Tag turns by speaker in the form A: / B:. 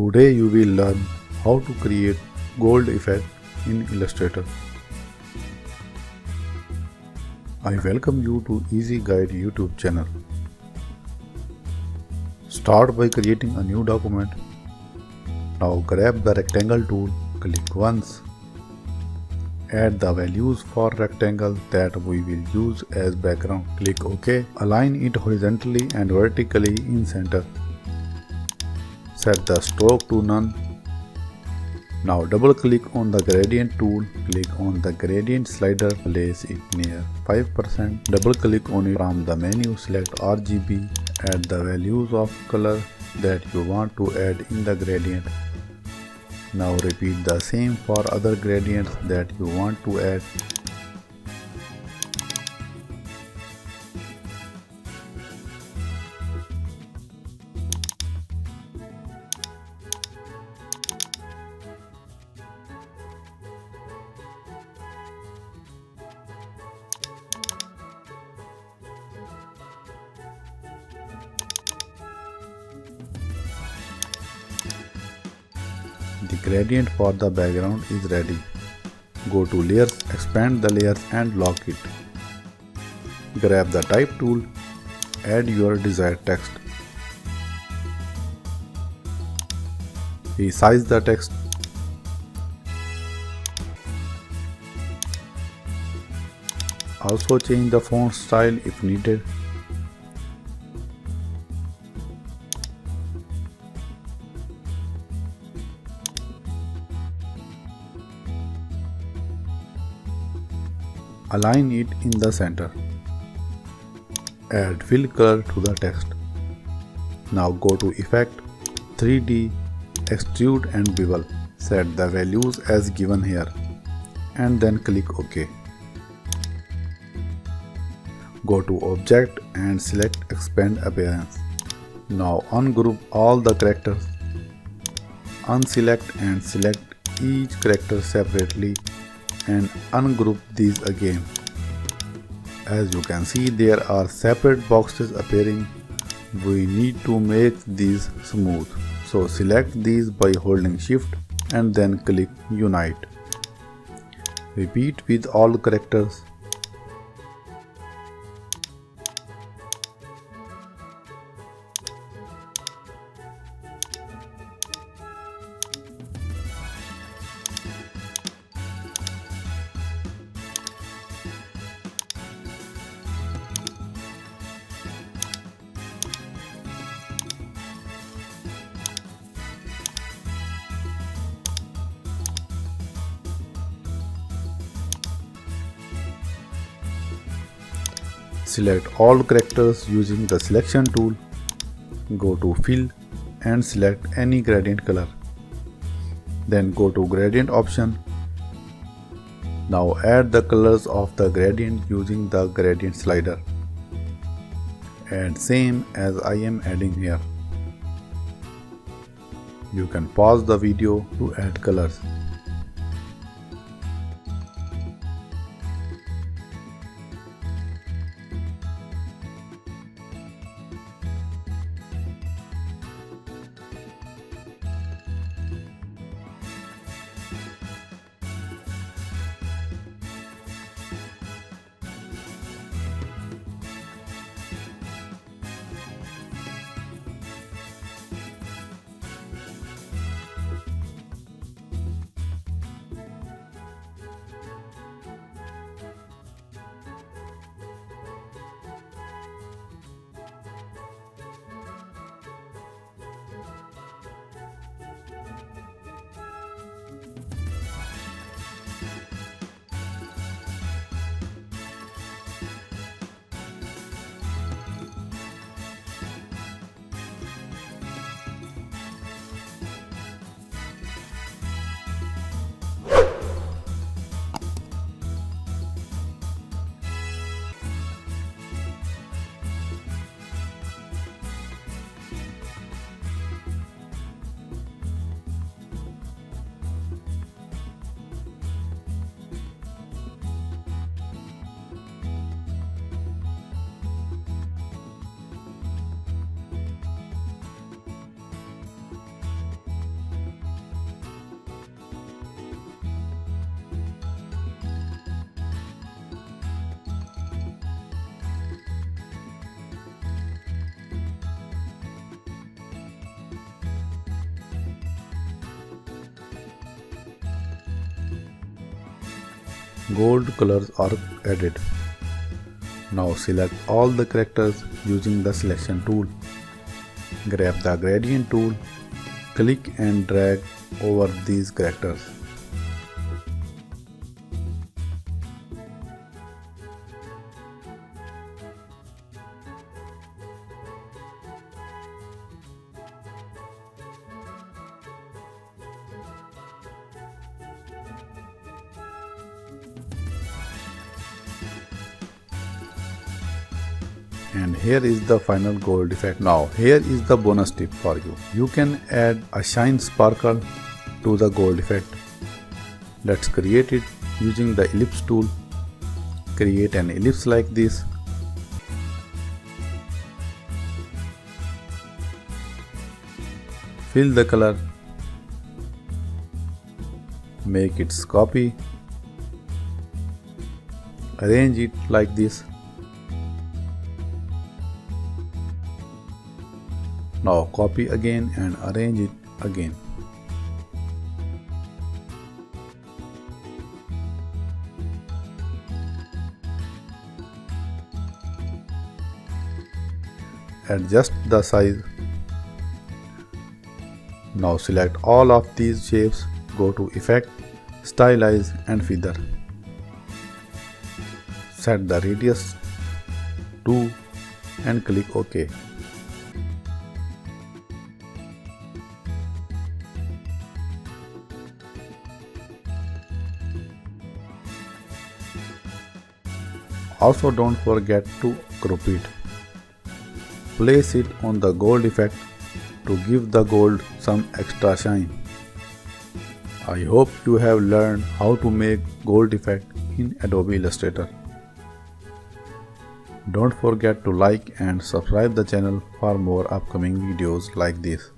A: Today you will learn how to create gold effect in Illustrator. I welcome you to Easy Guide YouTube channel. Start by creating a new document. Now grab the rectangle tool, click once. Add the values for rectangle that we will use as background. Click OK. Align it horizontally and vertically in center. Set the stroke to none. Now double click on the gradient tool, click on the gradient slider, place it near 5%, double click on it from the menu, select RGB, add the values of color that you want to add in the gradient. Now repeat the same for other gradients that you want to add. The gradient for the background is ready. Go to layers, expand the layers and lock it. Grab the type tool, add your desired text. Resize the text. Also change the font style if needed. Align it in the center. Add fill color to the text. Now go to Effect, 3D, Extrude and Bevel. Set the values as given here and then click OK. Go to Object and select Expand Appearance. Now ungroup all the characters. Unselect and select each character separately and ungroup these again. As you can see, there are separate boxes appearing. We need to make these smooth. So select these by holding Shift and then click Unite. Repeat with all characters. Select all characters using the selection tool. Go to Fill and select any gradient color. Then go to Gradient option. Now add the colors of the gradient using the gradient slider. Add same as I am adding here. You can pause the video to add colors. Gold colors are added. Now select all the characters using the selection tool. Grab the gradient tool, click and drag over these characters. And here is the final gold effect. Now here is the bonus tip for you. You can add a shine sparkle to the gold effect. Let's create it using the ellipse tool. Create an ellipse like this. Fill the color. Make its copy. Arrange it like this. Now copy again and arrange it again. Adjust the size. Now select all of these shapes, go to Effect, Stylize and Feather. Set the radius 2 and click OK. Also don't forget to crop it. Place it on the gold effect to give the gold some extra shine. I hope you have learned how to make gold effect in Adobe Illustrator. Don't forget to like and subscribe the channel for more upcoming videos like this.